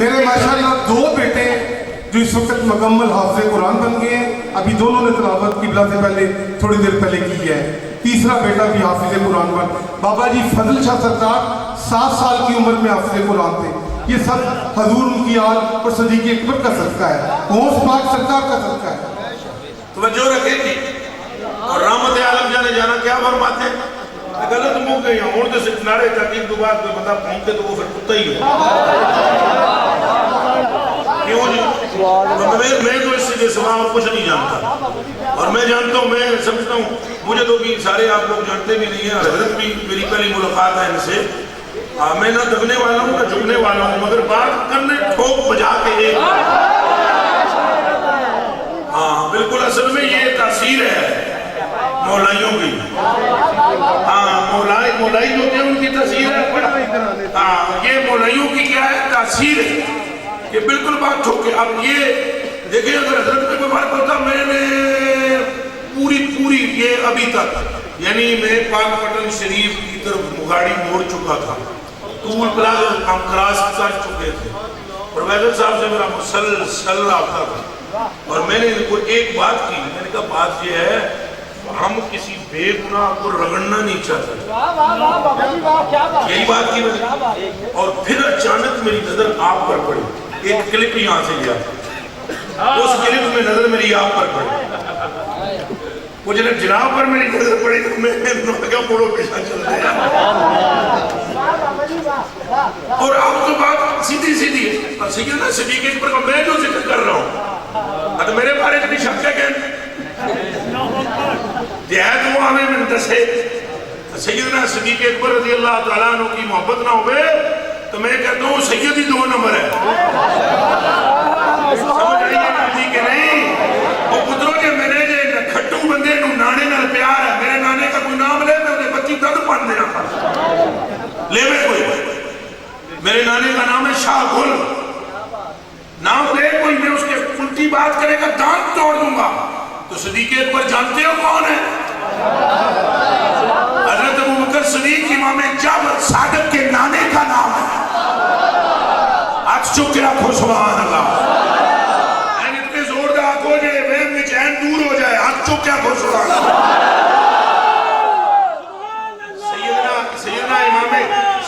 میرے ماشاءاللہ 2 بیٹے جو اس وقت مکمل حافظ قرآن بن گئے ہیں، ابھی دونوں نے تلاوت قبلہ سے پہلے تھوڑی دیر پہلے کی ہے. تیسرا بیٹا بھی حافظ قرآن بن. بابا جی فضل شاہ سرکار 7 سال کی عمر میں حافظ قرآن تھے. یہ سب حضور ان کی آل اور صدیق اکبر کا صدقہ ہے، غوث پاک سرکار کا صدقہ ہے. توجہ رکھے گی. اور رحمت عالم جانے جانا کیا فرماتے ہیں؟ غلط منہ گئی ہوں اڑتے سے کنارے تحقیق کے بعد کوئی بندہ پہنچے تو وہ پھر کتا ہی ہو. کیوں جی؟ میں تو اس سے سوا اور کچھ نہیں جانتا. اور میں جانتا ہوں، میں سمجھتا ہوں، مجھے تو بھی سارے آپ لوگ جانتے بھی نہیں ہیں. حضرت بھی میری پہلی ملاقات ہے ان سے. میں نہ دبنے والا ہوں نہ جھکنے والا ہوں، مگر بات کرنے ٹھوک بجا کے ایک. ہاں بالکل، اصل میں یہ تاثیر ہے مولائیوں کی. ہاں مولائی جو کہ ان کی تاثیر ہے. ہاں یہ مولائیوں کی کیا ہے؟ تاثیر ہے. یہ بالکل بات ٹھوک کے. اب یہ دیکھیں اگر حضرت میں کوئی بات ہوتا، میں نے پوری یہ ابھی تک یعنی میں پاک پٹن شریف کی طرف مغاڑی موڑ چکا تھا، ٹول پلازا ہم کراس کر چکے تھے. پروفیسر صاحب سے میرا مسلسل رابطہ تھا اور میں نے ان کو ایک بات کی. میں نے کہا بات یہ ہے، ہم کسی بے گناہ کو رگڑنا نہیں چاہتے. یہی بات کی میں نے. اور پھر اچانک میری نظر آپ پر پڑی. ایک کلپ یہاں سے لیا، اس کلپ میں نظر میری آپ پر پڑی. وہ جناب پر میری نظر پڑی تو میں نے کہا موڑو پیچھا چل رہا. اور اب تو بات سیدھی ہے. سیدنا صدیق اکبر کا میں جو ذکر کر رہا ہوں، تو میرے بارے میں شک ہے کہ دیہت وہ ہمیں منتسے. سیدنا صدیق اکبر رضی اللہ تعالیٰ عنہ کی محبت نہ ہوئے تو میں کہتا ہوں سید ہی 2 نمبر ہے. سمجھ آئیے نبی کہ نہیں؟ وہ پتروں کے میرے جو کھٹو بندے نو نانے نال پیار ہے. میرے نانے کا کوئی نام لے میں انہیں بچی دد پڑھ دینا لے میں کوئی. میرے نانے کا نام ہے شاہ گل. نام لے کوئی، میں اس کے الٹی بات کرے گا دانت توڑ دوں گا. تو صدیق اکبر جانتے ہو کون ہے؟ حضرت ابوبکر صدیق امام جعفر صادق کے نانے کا نام ہے. آج چک کے رکھو سبحان اللہ. این اتنے زوردار ہو جائے وہم میں چین دور ہو جائے. آج چک کے رکھو سبحان اللہ.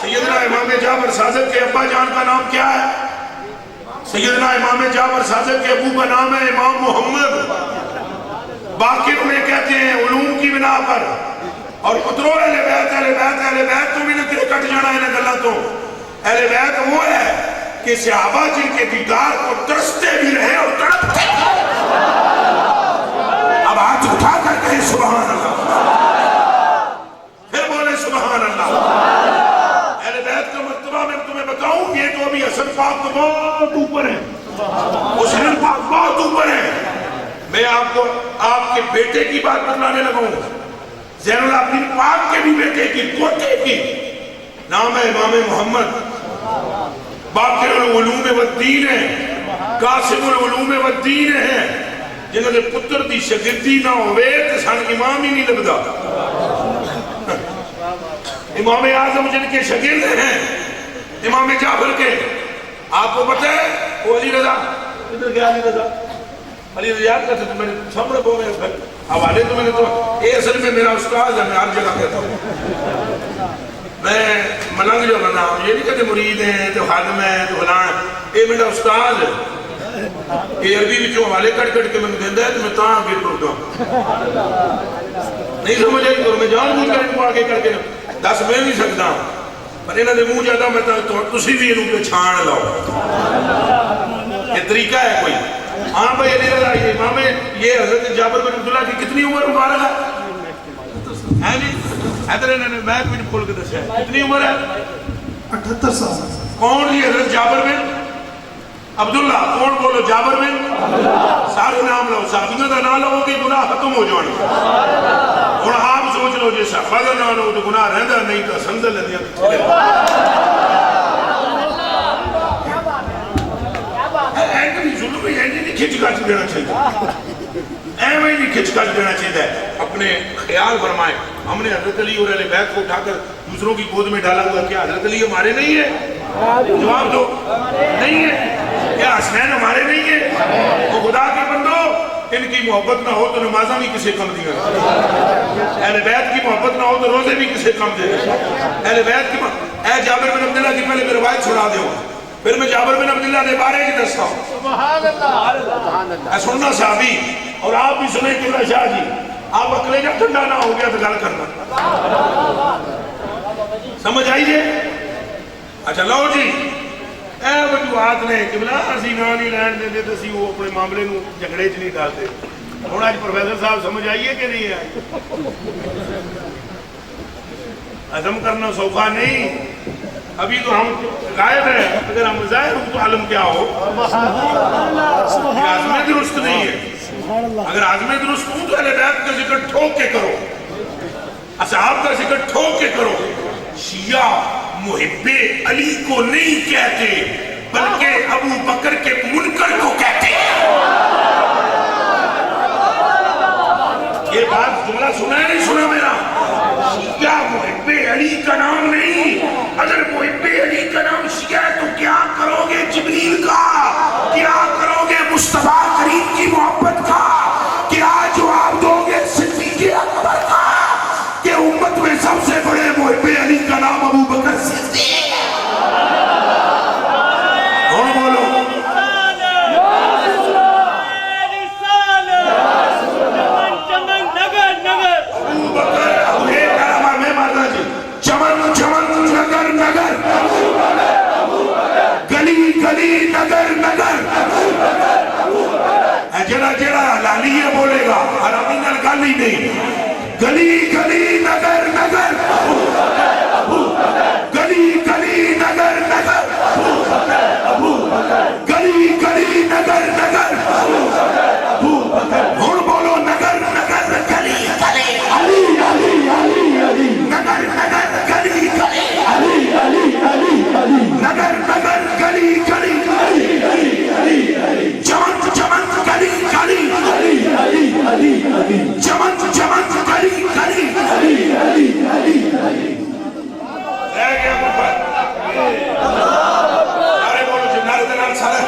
سیدنا امام جعفر صادق کے ابا جان کا نام کیا ہے؟ سیدنا امام جعفر صادق کے ابو کا نام ہے امام محمد. باقی انہیں کہتے ہیں علوم کی بنا پر. اور اترو اہل بیت تو بھی نہ کٹ جانا ہے نہ گلہ تو. اہل بیت وہ ہے کہ صحابہ جن کے دیدار کو ترستے بھی رہے اور تڑپتے بھی. اب ہاتھ اٹھا کر کہیں سبحان اللہ. پھر بولے سبحان اللہ. اہل بیت کا مرتبہ میں تمہیں بتاؤں، یہ تو ابھی حسن پاک تو بہت اوپر ہے، حسین پاک بہت اوپر ہے. میں آپ کو آپ کے بیٹے کی بات بتلانے لگا ہوں. زین العابدین پاک کے بھی بیٹے کی پوتے کی نام ہے امام محمد. باقر العلوم والدین ہے، قاسم العلوم والدین ہے. جنہوں نے پتر دی شگردی نہ ہوئے تو سان امام ہی نہیں لگتا. امام اعظم جن کے شگرد ہیں امام جعفر کے، آپ کو پتہ ہے وہ علی رضا. ادھر گیا علی رضا. علی رضا یاد کرتے تھے، میں نے سامنے کو میرے گھر حوالے تو میں نے تو یہ اصل میں میرا استاد ہے. میں ہر جگہ کہتا ہوں میں ملنگ جو نام یہ نہیں کہتے مرید ہیں تو خادم ہیں تو فلاں. یہ میرا استاد ہے. یہ عربی بچوں حوالے کٹ کے میں دیندہ ہے تو میں تاں آگے ٹرتا ہوں. نہیں سمجھ آئی تو میں جان بوجھ کر کو آگے کر کے دس میں نہیں سکتا پر انہوں نے منہ جاتا میں تو تسی بھی انہوں پہ چھان لاؤ. یہ طریقہ ہے کوئی. ہاں بھائی علی رضا یہ امام یہ حضرت جابر بن عبداللہ کی کتنی عمر مبارک ہے جی؟ حیدر انہوں نے میں کچھ کھول کے دسیا کتنی عمر ہے؟ 78 سال. کون جی؟ حضرت جابر بن عبداللہ. کون بولو؟ جابر بن. سارے نام لو. صحابیوں کا نام لو کہ گناہ ختم ہو جانے. اور آپ سوچ لو جی صحابہ کا نام لو تو گناہ رہندا نہیں تو سنگل لدیاں کتنے. کھچ کچ دینا چاہیے. ایویں نہیں کھچ کچ دینا چاہیے. اپنے خیال فرمائیں. ہم نے حضرت علی اور اہل بیت کو اٹھا کر دوسروں کی گود میں ڈالا ہوا. کیا حضرت علی ہمارے نہیں ہے؟ جواب دو. نہیں ہے؟ کیا حسنین ہمارے نہیں ہیں؟ وہ خدا کے بندو ان کی محبت نہ ہو تو نمازہ بھی کسے کم دیا، اہل بیت کی محبت نہ ہو تو روزے بھی کسے کم دے، اہل بیت کی اے جابر بن عبداللہ کی پہلے میں روایت چھڑا دے ہوں پھر میں جابر بن عبداللہ دے بارے کی دستا ہوں. سبحان اللہ. اے سننا صحابی اور آپ بھی سنیں قبلہ شاہ جی، آپ اکلے جب ٹھنڈا نہ ہو گیا تو گل کرنا سمجھ آئیے. اچھا لو جی اے وجوہات نے قبلہ اسی نہ نہیں لین دے تو اسی وہ اپنے معاملے نو جھگڑے چ نہیں ڈالتے. ہوں آج پروفیسر صاحب سمجھ آئیے کہ نہیں آئی؟ ہضم کرنا سوکھا نہیں. ابھی تو ہم غائب ہیں، اگر ہم ظاہر ہوں تو عالم کیا ہو. عازم درست نہیں ہے. اگر عازم درست ہوں تو اہل بیت کا ذکر ٹھوک کے کرو، اصحاب کا ذکر ٹھوک کے کرو. شیعہ محب علی کو نہیں کہتے بلکہ ابو بکر کے منکر کو کہتے ہیں. یہ بات جملہ سنا ہے نہیں سنا میرا؟ شیعہ محب علی کا نام نہیں. اگر محب علی کا نام شیعہ ہے تو کیا کرو گے جبریل کا؟ کیا کرو گے مصطفیٰ کریم کی محبت کا؟ کیا جواب دو گے صدیق اکبر کا کہ امت میں سب سے بڑے محب علی کا نام ابو بکر صدیق ہے؟ کون بولو؟ ابو بکر ابو ایک کلمہ میں ماتا جی چمن چمن نگر نگر گلی گلی نگر نگر. جڑا جڑا لالیہ بولے گا حرامی نال گل ہی نہیں. گلی گلی نگر نگر گلی گلی نگر نگر گلی گلی نگر نگر. ہوں بولو نگر نگر گلی گلی علی علی علی علی نگر نگر گلی گلی علی علی علی علی نگر نگر گلی گلی علی علی علی علی چمن چمن گلی گلی علی علی علی علی چمن چمن گلی گلی علی علی علی علی. رہ گیا محبت سارے بولو جی نعرے دے نال سارے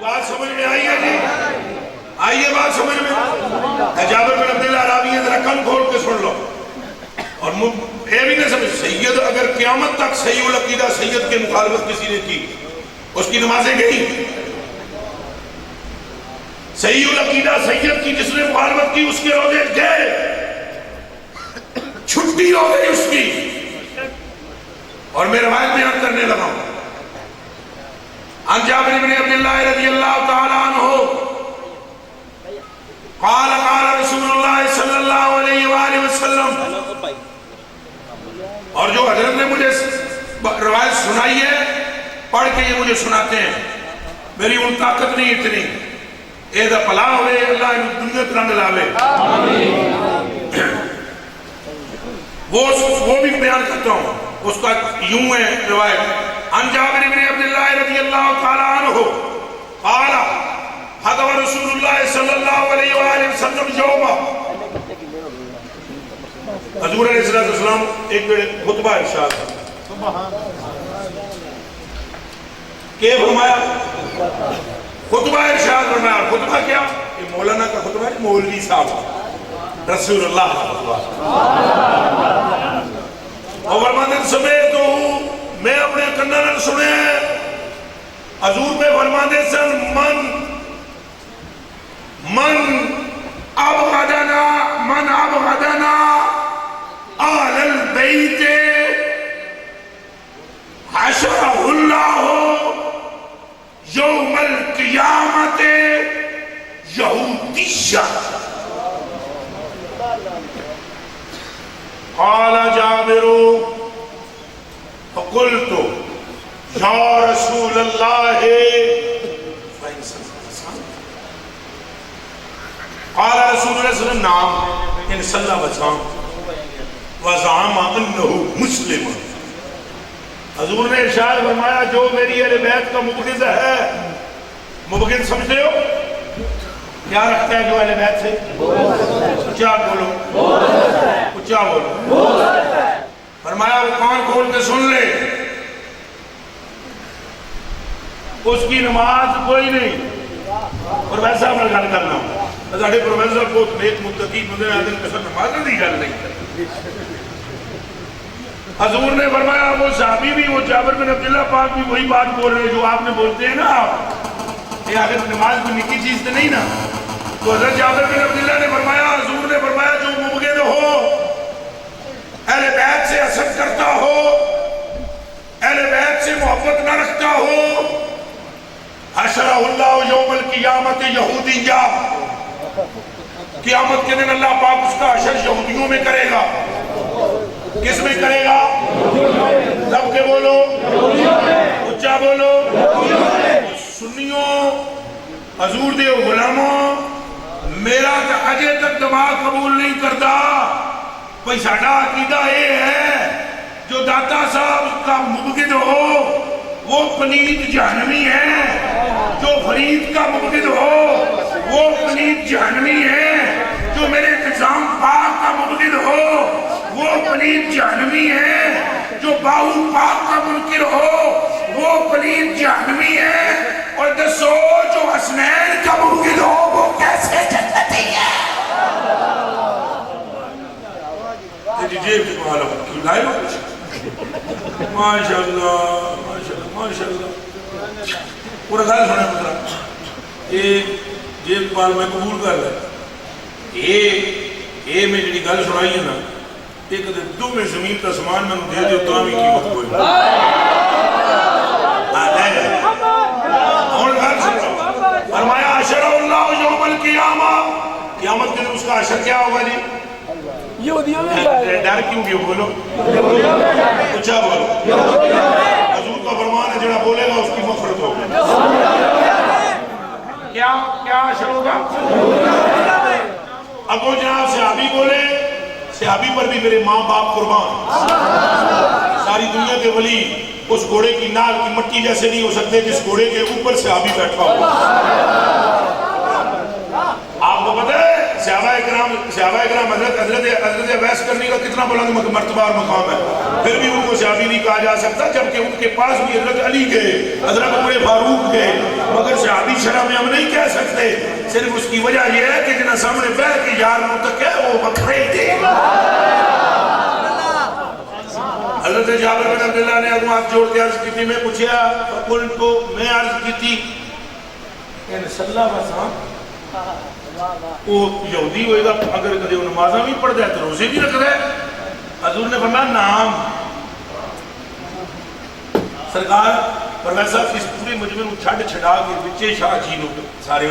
بات سمجھ میں آئی ہے جی؟ آئیے بات سمجھ میں. جابر بن عبداللہ راوی ہے ذرا کن کھول کے سن لو. اور یہ بھی نہیں سمجھ سید اگر قیامت تک صحیح العقیدہ سید کے مخالفت کسی نے کی اس کی نمازیں گئی. صحیح العقیدہ سید کی جس نے مخالفت کی اس کے روزے گئے، چھٹی ہو گئی اس کی. اور میں روایت بیان کرنے لگا ہوں. عن جابر بن عبداللہ رضی اللہ تعالی عنہ قال قال رسول اللہ صلی اللہ علیہ وآلہ وسلم. اور جو حضرت نے مجھے روایت سنائی ہے پڑھ کے یہ مجھے سناتے ہیں، میری ان طاقت نہیں اتنی. اے دا پلا ہوئے اللہ ان دنیا رنگ لاوے. وہ بھی بیان کرتا ہوں. اس کا یوں ہے روایت. عن جابر بن عبداللہ رضی اللہ تعالی عنہ قال حضر رسول اللہ صلی اللہ علیہ وآلہ وسلم یوما. حضور علیہ السلام ایک خطبہ ارشاد کہ فرمایا خطبہ ارشاد فرمایا. خطبہ کیا؟ یہ مولانا کا خطبہ ہے، مولوی صاحب رسول اللہ کا خطبہ. اور فرماتے سمیت ہوں میں اپنے کنن سنے حضور پہ فرماتے سن من ابغضنا آل البیت حشرہ اللہ یوم القیامت یہودیہ. قال جابر فقلت یا رسول اللہ قال رسول اللہ صلی اللہ علیہ وسلم نام ان صلی اللہ وسلم وزعم انہو مسلم. حضور نے ارشاد فرمایا جو میری اہل بیت کا مبغض ہے، مبغض سمجھتے ہو کیا رکھتا ہے جو اہل بیت سے؟ اونچا بولو، اونچا بولو۔ فرمایا وہ کان کھول کے سن لے، اس کی نماز کوئی نہیں۔ پروفیسر میں گل کرنا ساڈے پروفیسر بہت نیک متقی بندے ہیں، دن کسر نماز کی گل نہیں کرتے۔ حضور نے فرمایا وہ صحابی بھی، وہ جابر بن عبداللہ پاک بھی وہی بات بول رہے جو آپ نے بولتے ہیں نا آپ، کہ اگر نماز کوئی نکی چیز تو نہیں نا، تو حضرت جابر بن عبداللہ نے فرمایا، حضور نے فرمایا جو مبغض ہو، اہل بیت سے حسد کرتا ہو، اہل بیت سے محبت نہ رکھتا ہو، حشرہ اللہ یوم القیامت یہودیہ، قیامت کے دن اللہ پاک اس کا حشر یہودیوں میں کرے گا۔ کس میں کرے گا؟ سب کے بولو، اچھا بولو۔ سنیوں، حضور دے غلاموں، میرا اجے تک دماغ قبول نہیں کرتا بھئی ساڈا عقیدہ یہ ہے جو داتا صاحب کا مبغض ہو وہ پلید جہنمی ہے، جو فرید کا مبغض ہو وہ پلید جہنمی ہے، جو میرے نظام پاک کا مبغض ہو وہ پلید جہنمی ہے، جو باؤ پاک کا منکر ہو وہ پلید جہنمی ہے، اور دسو جو حسنین کا مبغض ہو وہ کیسے جنتی ہے؟ تیری جیب کی محالہ کیوں لائے ہو کچھ؟ ماشاءاللہ ماشاءاللہ ماشاءاللہ۔ پورا خیال سنے پترہ ایک جیب پال میں قبول کر لے، اے میں جنہی گل سنائی ہے نا، ایک دو میں زمین کا سامان میں دے دیو تامی قیمت کوئی اور گھر سنو۔ فرمایا حشر اللہ یوم القیامہ، قیامت کے دن اس کا حشر کیا ہوگا جی؟ ڈر کیوں کیوں بولو، اچھا بولو۔ حضور کا فرمان ہے جڑا بولے گا اس کی مغفرت ہوگی۔ کیا حشر ہوگا؟ اب وہ جناب صحابی بولے، صحابی پر بھی میرے ماں باپ قربان، ساری دنیا کے ولی اس گھوڑے کی نال کی مٹی جیسے نہیں ہو سکتے جس گھوڑے کے اوپر صحابی بیٹھا ہوا۔ آپ کو پتہ ہے صحابہ اکرام حضرت عبیس کرنی کا کتنا بلند مرتبہ اور مقام ہے، پھر بھی ان کو صحابی نہیں کہا جا سکتا، جبکہ ان کے پاس بھی حضرت علی گئے، حضرت عمر فاروق گئے، مگر صحابی شرح میں ہم نہیں کہہ سکتے، صرف اس کی وجہ یہ ہے کہ جنہیں سامنے بیٹھ کے یار متقع ہے وہ بکھرے تھے۔ حضرت جابر بن عبداللہ نے ادھوں ہاتھ جوڑ کے عرض کی تھی، میں پوچھیا فقلتو، میں عرض کی تھی ان صلی اللہ وسلم وہ یہودی ہوئے گا اگر کدے وہ نمازہ بھی پڑھ جائے تو روزے بھی رکھ رہے۔ حضور نے فرمایا نام سرکار پروفیسر اس پورے مجمع کو چھڈ چھڈا کے بچے شاہ جی نو سارے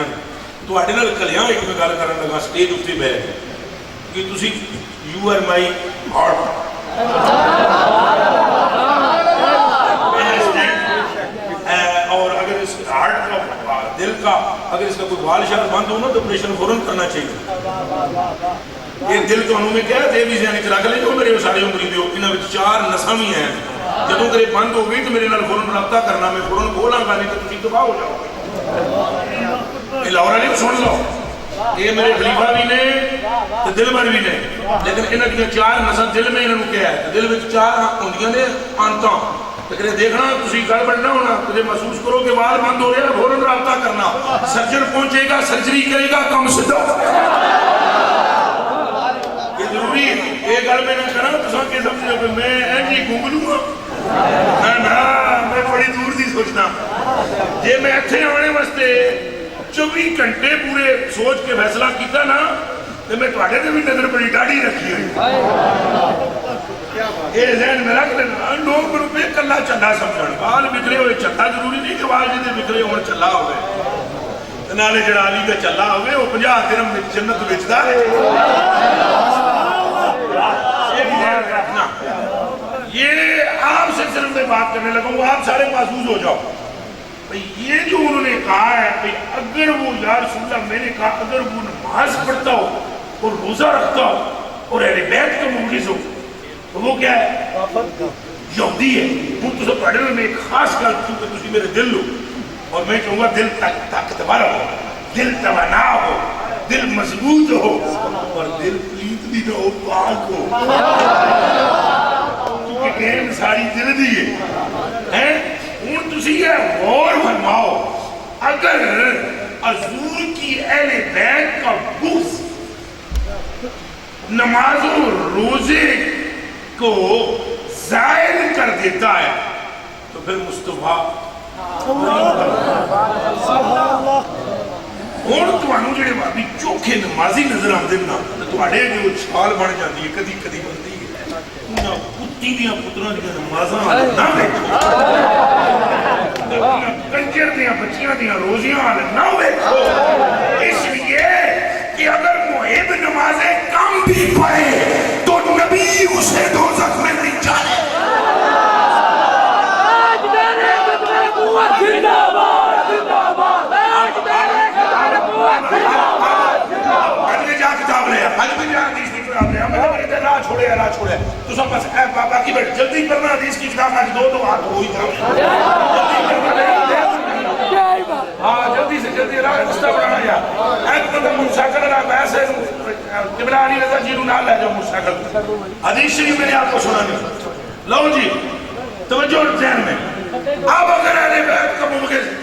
تو اڈے نال کلیاں ایک میں گل کرن لگا سٹیج اتے بیٹھ کہ تسی یو آر مائی ہارٹ اور اگر اس ہارٹ کا دل کا اگر اس کا کوئی وال شاہ بند ہو نا تو آپریشن فوراً کرنا چاہیے۔ یہ دل تو انہوں میں کیا ہے دے بھی ذہن چ رکھ لیں جو میرے سارے امریدی ہو انہاں وچ 4 نساں بھی ہیں، جدوں کرے بند ہو گئی تو میرے نال فوراً رابطہ کرنا، میں فوراً کھولاں گا نہیں تو تسی تباہ ہو جاؤ گے۔ یہ لاہور والے سن لو، یہ میرے خلیفہ بھی نے تو دل بر بھی نے، لیکن انہاں دی 4 نساں دل میں انہوں کیا ہے، دل وچ 4 ہوندیاں نے آنتاں، لیکن دیکھنا تسی گل بڑھنا ہونا تجھے محسوس کرو کہ وال بند ہو رہا فوراً رابطہ کرنا، سرجن پہنچے گا سرجری کرے گا کم سدھا۔ یہ ضروری ہے یہ گل میں نے کرا تو کہ سمجھے کہ میں ایجی گونگلوں ہاں میں بڑی دور دی سوچنا جے میں ایتھے آنے واسطے 24 گھنٹے پورے سوچ کے فیصلہ کیتا نا تو میں تواڈے تے بھی نظر بڑی ڈاڑھی رکھی ہوئی یہ ذہن میں رکھ لینا۔ لوگ میرے پہ کلا چلا سمجھن بال بکھرے ہوئے چلا ضروری نہیں کہ بال جی بکھرے ہوئے چلا ہوئے، نالے جڑا علی کا چلا ہوئے وہ 50 درہم جنت بیچدا ہے۔ یہ آپ سے صرف میں بات کرنے لگا ہوں آپ سارے محسوس ہو جاؤ یہ جو انہوں نے کہا ہے اگر وہ یا رسول اللہ میں نے کہا اگر وہ نماز پڑھتا ہو اور روزہ رکھتا ہو اور اہل بیت کا مبغض ہو تو وہ کیا ہے یہودی ہے۔ ہوں تو سب پڑھے میں ایک خاص گل کیونکہ تسی میرے دل ہو اور میں چاہوں گا دل طاقتور ہو، دل توانا ہو، مضبوط ہو اور دل پلیت بھی نہ ہو، پاک ہو، کیونکہ گیم ساری دل دی ہے۔ ہوں تسی یہ غور فرماؤ، اگر حضور کی اہل بیت کا بغض نماز و روزے کو زائل کر دیتا ہے تو پھر مصطفیٰ اور تمہوں جڑے بابی چوکھے نمازی نظر آتے نا تمہارے جو چھال بن جاتی ہے کدی کدی بنتی ہے انہاں کتی دیاں پتراں دیاں نمازاں نہ دیکھو، کنجر دیاں بچیاں دیاں روزیاں نہ دیکھو، اس لیے کہ اگر محب نمازیں کم بھی پڑھے تو نبی اسے دوزخ میں نہیں جانے۔ آج میں جا کتاب لیا، آج میں جا حدیث کی کتاب لیا، میں نے کہتے راہ چھوڑے تو سب بس اے باقی بیٹھ جلدی کرنا حدیث کی کتاب آج دو ہاتھ ہوئی تھا ہاں جلدی سے جلدی راہ رستہ بڑھانا یا ایک بندہ موٹرسائیکل راہ ایسے قبلہ علی رضا جی نہ لے جاؤ موٹرسائیکل۔ حدیث شریف میں نے آپ کو سنانی، لو جی توجہ ذہن میں، اب اگر اہل بیت کا ممکن